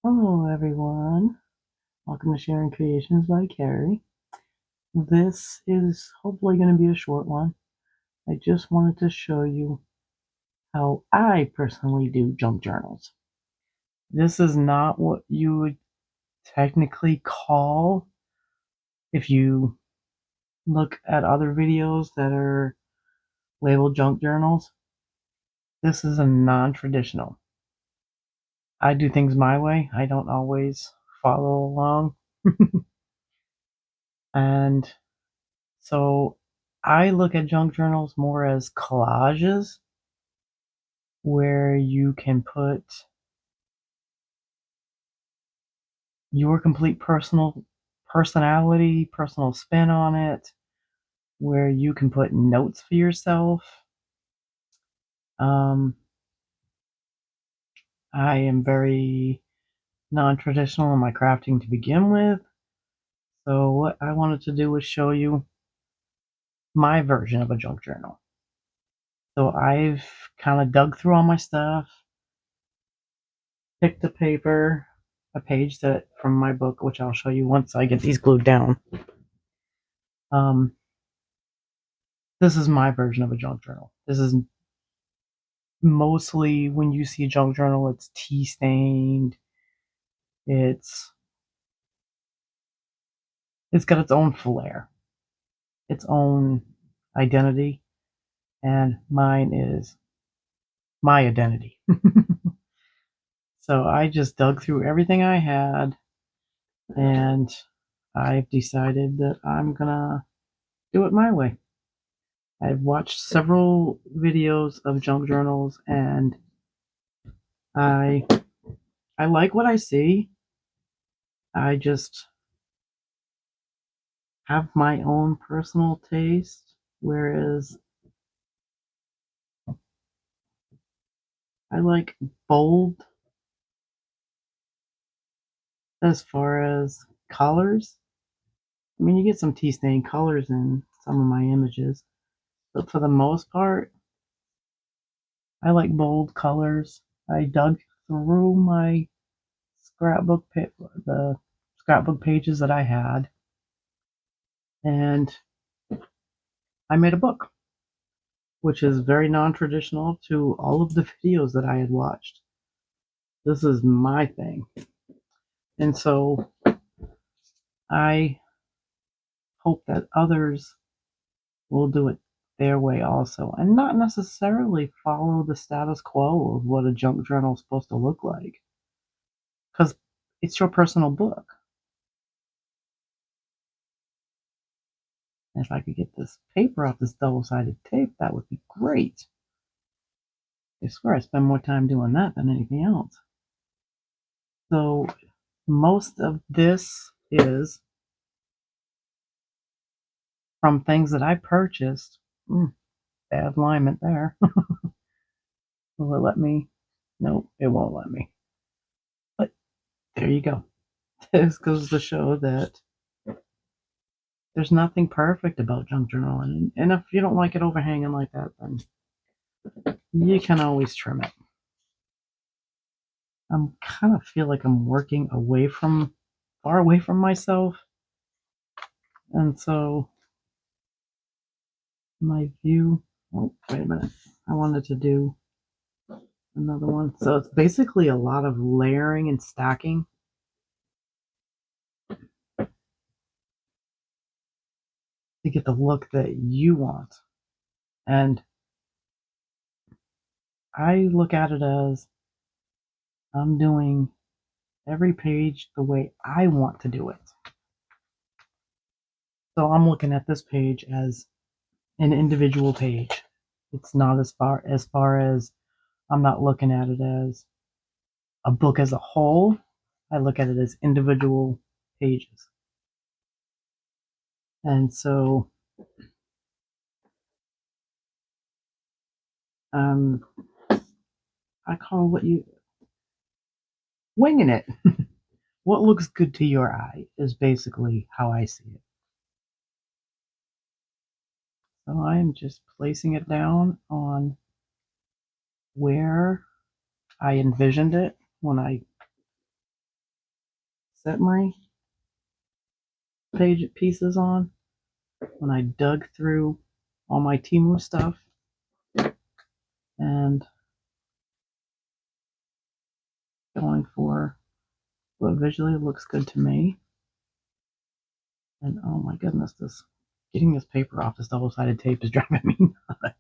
Hello everyone, welcome to Sharing Creations by Carrie. This is hopefully going to be a short one. I just wanted to show you how I personally do junk journals. This is not what you would technically call, if you look at other videos that are labeled junk journals, this is a non-traditional. I do things my way. I don't always follow along. And so I look at junk journals more as collages where you can put your complete personality, personal spin on it, where you can put notes for yourself. Um, I am very non-traditional in my crafting to begin with. So what I wanted to do was show you my version of a junk journal. So I've kind of dug through all my stuff, picked a page that from my book, which I'll show you once I get these glued down. Um, this is my version of a junk journal. This is mostly when you see a junk journal, it's tea stained. It's got its own flair, its own identity, and mine is my identity. So I just dug through everything I had, and I've decided that I'm gonna do it my way. I've watched several videos of junk journals, and I I like what I see. I just have my own personal taste, whereas I like bold as far as colors. I mean, you get some tea stain colors in some of my images, but for the most part, I like bold colors. I dug through my the scrapbook pages that I had, and I made a book, which is very non-traditional to all of the videos that I had watched. This is my thing. And so I hope that others will do it their way also, and not necessarily follow the status quo of what a junk journal is supposed to look like, because it's your personal book. And if I could get this paper off this double-sided tape, that would be great. I swear I spend more time doing that than anything else. So most of this is from things that I purchased. Bad alignment there. Will it let me? Nope, it won't let me. But there you go. This goes to show that there's nothing perfect about junk journaling. And if you don't like it overhanging like that, then you can always trim it. I'm kind of feel like I'm working far away from myself. And so my view, oh, wait a minute. I wanted to do another one. So it's basically a lot of layering and stacking to get the look that you want. And I look at it as I'm doing every page the way I want to do it. So I'm looking at this page as an individual page. It's not as far as I'm not looking at it as a book as a whole. I look at it as individual pages. And so um, I call what you winging it. What looks good to your eye is basically how I see it. So I am just placing it down on where I envisioned it when I set my page pieces on, when I dug through all my temu stuff and going for what visually looks good to me. And oh my goodness, getting this paper off this double-sided tape is driving me nuts.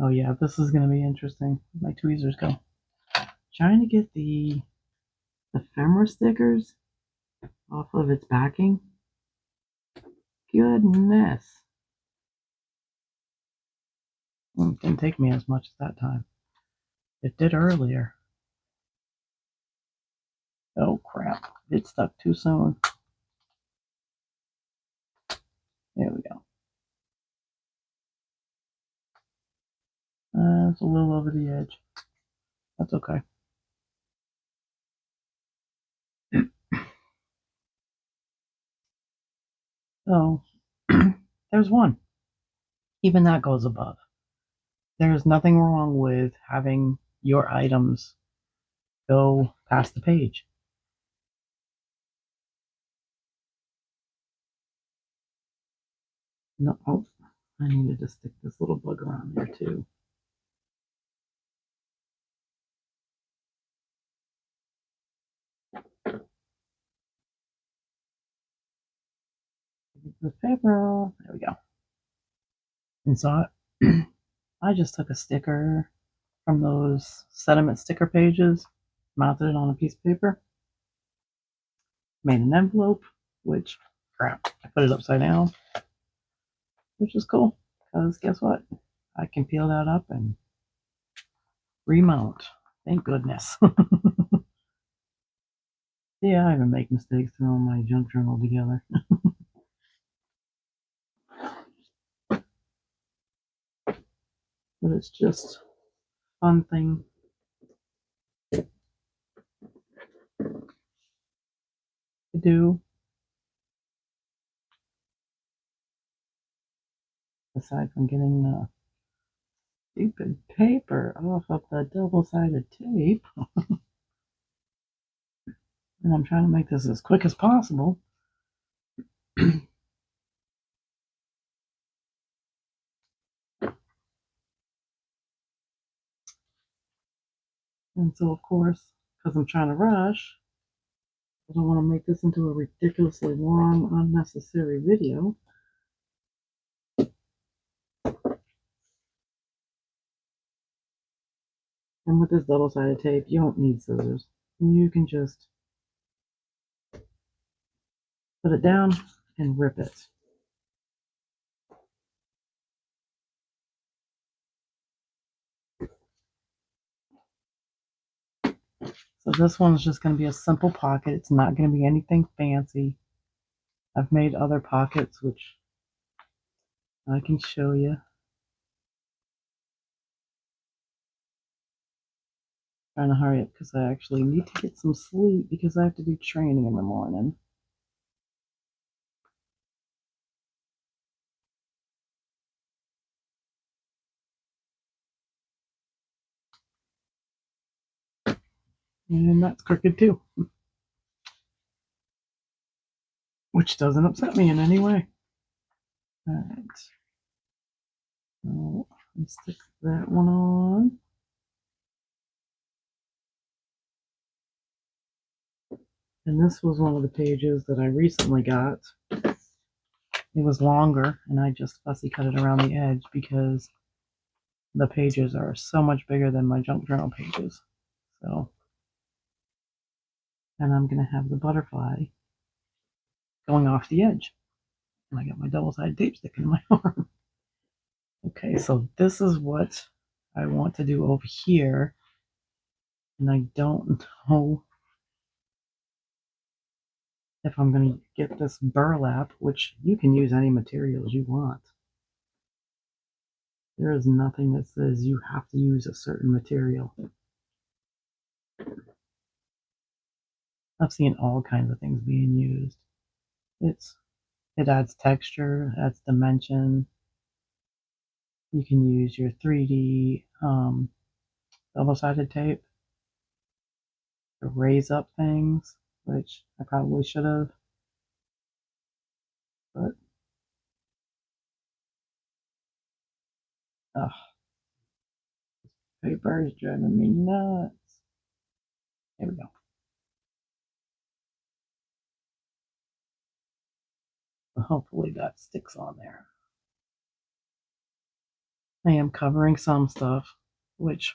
Oh yeah, this is going to be interesting. My tweezers go. Trying to get the ephemera stickers off of its backing. Goodness. Well, it didn't take me as much as that time. It did earlier. Oh crap, it stuck too soon. There we go. It's a little over the edge. That's okay. So, there's one. Even that goes above. There's nothing wrong with having your items go past the page. No, oh, I needed to stick this little bug around there too. The paper off. There we go. And so I just took a sticker from those sediment sticker pages, mounted it on a piece of paper, made an envelope, which, crap, I put it upside down, which is cool, because guess what? I can peel that up and remount. Thank goodness. Yeah, I even make mistakes throwing my junk journal together. But it's just a fun thing to do, aside from getting the stupid paper off of the double-sided tape. And I'm trying to make this as quick as possible. And so, of course, because I'm trying to rush, I don't want to make this into a ridiculously long, unnecessary video. And with this double-sided tape, you don't need scissors. You can just put it down and rip it. So this one's just going to be a simple pocket. It's not going to be anything fancy. I've made other pockets, which I can show you. Trying to hurry up because I actually need to get some sleep because I have to do training in the morning. And that's crooked too, which doesn't upset me in any way. All right. So let's stick that one on. And this was one of the pages that I recently got. It was longer, and I just fussy cut it around the edge because the pages are so much bigger than my junk journal pages. So, and I'm going to have the butterfly going off the edge. And I got my double-sided tape sticking in my arm. Okay, so this is what I want to do over here. And I don't know if I'm going to get this burlap, which you can use any materials you want. There is nothing that says you have to use a certain material. I've seen all kinds of things being used. It adds texture, adds dimension. You can use your 3D double-sided tape to raise up things, which I probably should have, but ugh, paper is driving me nuts. There we go. Hopefully that sticks on there. I am covering some stuff, which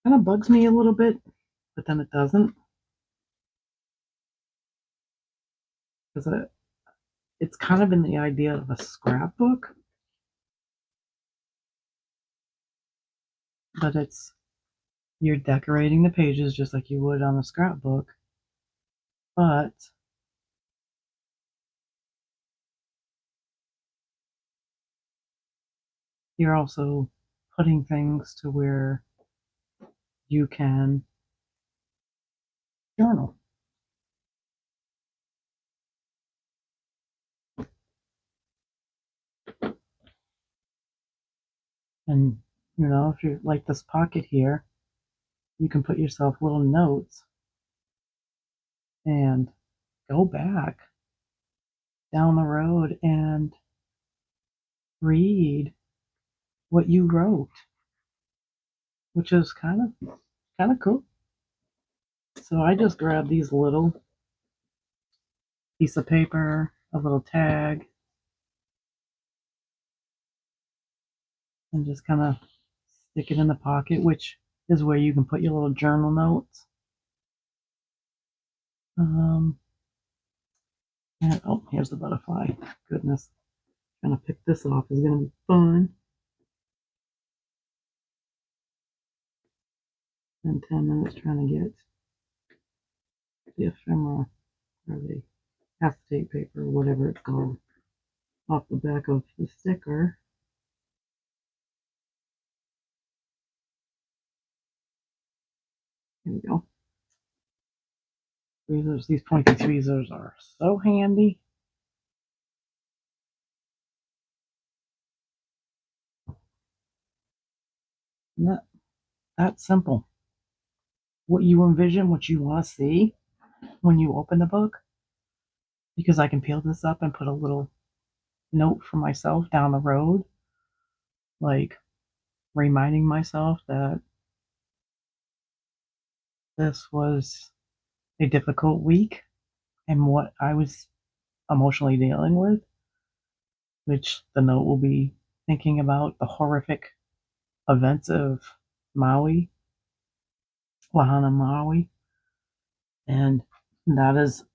kind of bugs me a little bit, but then it doesn't, because it's kind of in the idea of a scrapbook, but you're decorating the pages just like you would on a scrapbook, but you're also putting things to where you can journal. And, if you like this pocket here, you can put yourself little notes and go back down the road and read what you wrote, which is kind of cool. So I just grabbed these little piece of paper, a little tag, and just kind of stick it in the pocket, which is where you can put your little journal notes. And oh, here's the butterfly. Goodness, gonna pick this off is gonna be fun. And 10 minutes trying to get the ephemera or the acetate paper or whatever it's called off the back of the sticker. Here we go. Tweezers. These pointy tweezers are so handy. And that's simple. What you envision, what you want to see when you open the book, because I can peel this up and put a little note for myself down the road, like reminding myself that this was a difficult week and what I was emotionally dealing with, which the note will be thinking about the horrific events of Maui, Wahana Maui, and that is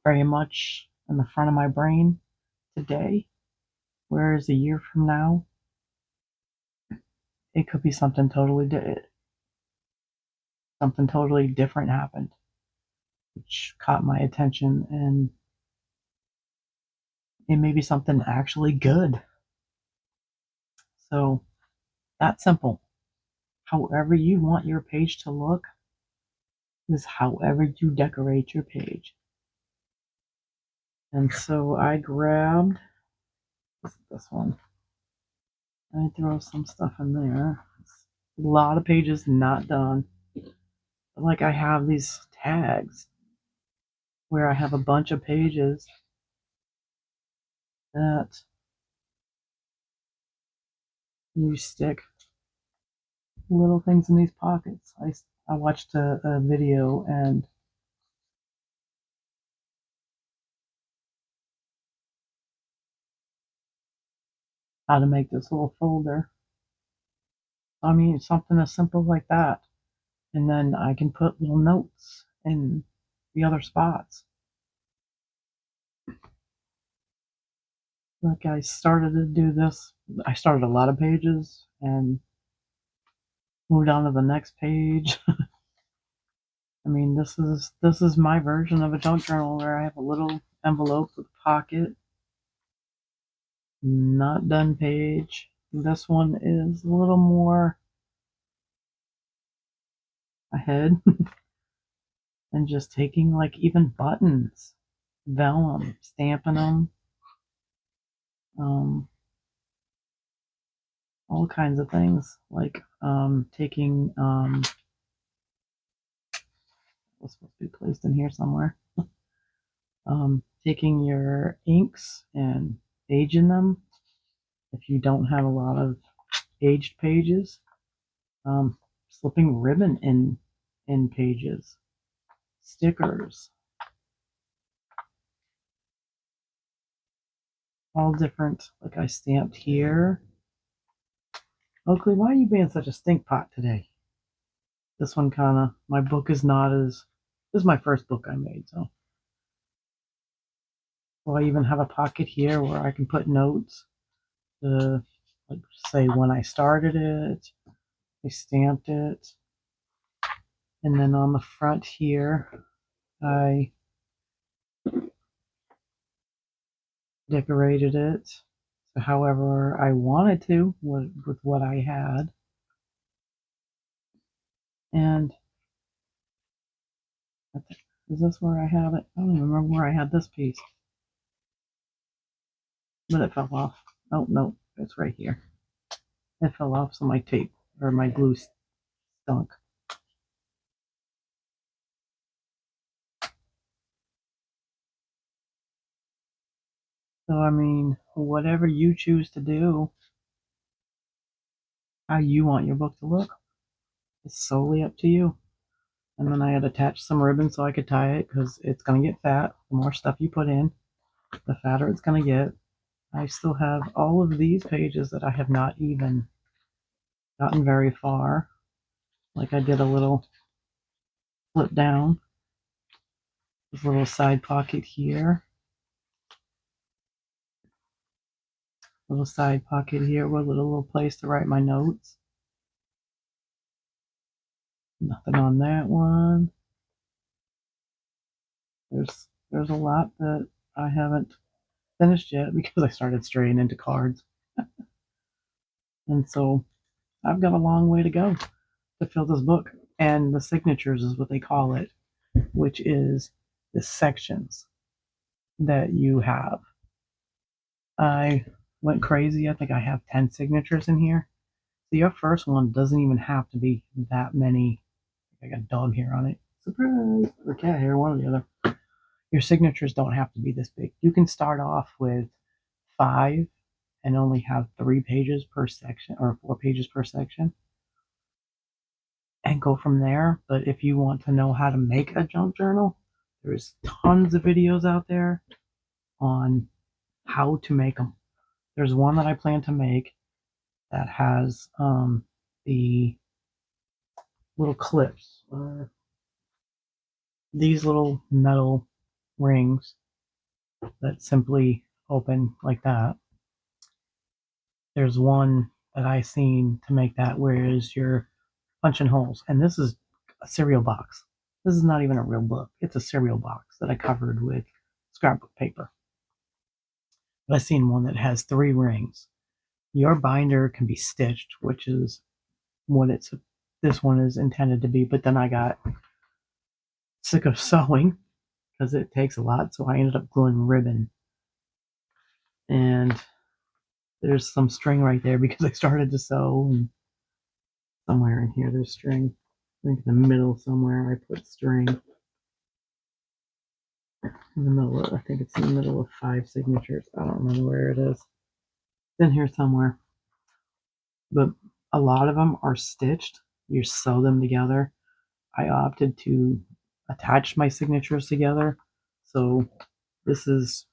very much in the front of my brain today. Whereas a year from now, it could be something totally different happened, which caught my attention, and it may be something actually good. So that's simple. However you want your page to look is however you decorate your page. And so I grabbed this one. I throw some stuff in there. A lot of pages not done. Like I have these tags where I have a bunch of pages that you stick little things in these pockets. I watched a video and how to make this little folder. I mean, something as simple like that. And then I can put little notes in the other spots. Like I started to do this. I started a lot of pages and moved on to the next page. I mean, this is my version of a junk journal where I have a little envelope with a pocket, not done page. This one is a little more ahead and just taking like even buttons, vellum, stamping them. all kinds of things, like taking was supposed to be placed in here somewhere. Taking your inks and aging them if you don't have a lot of aged pages. Slipping ribbon in pages, stickers, all different. Like I stamped here. Oakley, why are you being such a stink pot today? This one kind of, my book is not as, this is my first book I made, so. Well, I even have a pocket here where I can put notes to, like, say when I started it, I stamped it, and then on the front here, I decorated it so however I wanted to with what I had. And is this where I have it? I don't even remember where I had this piece, but it fell off. Oh no, it's right here. It fell off, so my tape or my glue stunk. So I mean, whatever you choose to do, how you want your book to look, is solely up to you. And then I had attached some ribbon so I could tie it because it's gonna get fat. The more stuff you put in, the fatter it's gonna get. I still have all of these pages that I have not even gotten very far. Like I did a little flip down, this little side pocket here, little side pocket here with a little place to write my notes. Nothing on that one. There's a lot that I haven't finished yet because I started straying into cards. And so I've got a long way to go to fill this book. And the signatures is what they call it, which is the sections that you have. I went crazy. I think I have 10 signatures in here. So your first one doesn't even have to be that many. I got a dog hair on it. Surprise! Or cat hair, one or the other. Your signatures don't have to be this big. You can start off with 5 and only have 3 pages per section or 4 pages per section and go from there. But if you want to know how to make a junk journal, there's tons of videos out there on how to make them. There's one that I plan to make that has the little clips, these little metal rings that simply open like that. There's one that I seen to make that whereas you're punching holes, and this is a cereal box. This is not even a real book. It's a cereal box that I covered with scrapbook paper. But I seen one that has 3 rings. Your binder can be stitched, which is what this one is intended to be, but then I got sick of sewing because it takes a lot, so I ended up gluing ribbon. And there's some string right there because I started to sew, and somewhere in here there's string. I think in the middle somewhere I put string. In the middle I think it's in the middle of 5 signatures. I don't remember where it is. It's in here somewhere. But a lot of them are stitched. You sew them together. I opted to attach my signatures together. So this is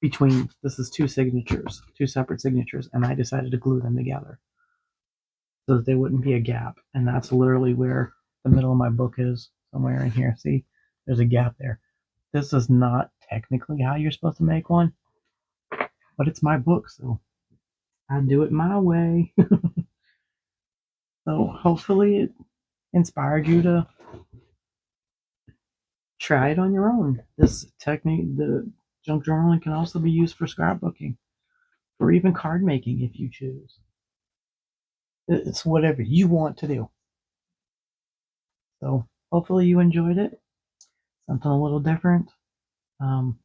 this is 2 signatures, 2 separate signatures, and I decided to glue them together so that there wouldn't be a gap. And that's literally where the middle of my book is, somewhere in here. See, there's a gap there. This is not technically how you're supposed to make one, but it's my book, so I do it my way. So hopefully it inspired you to try it on your own. This technique, the junk journaling, can also be used for scrapbooking or even card making if you choose. It's whatever you want to do. So hopefully you enjoyed it. Something a little different. Um,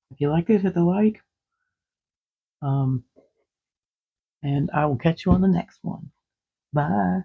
if you liked it, hit the like. Um, and I will catch you on the next one. Bye.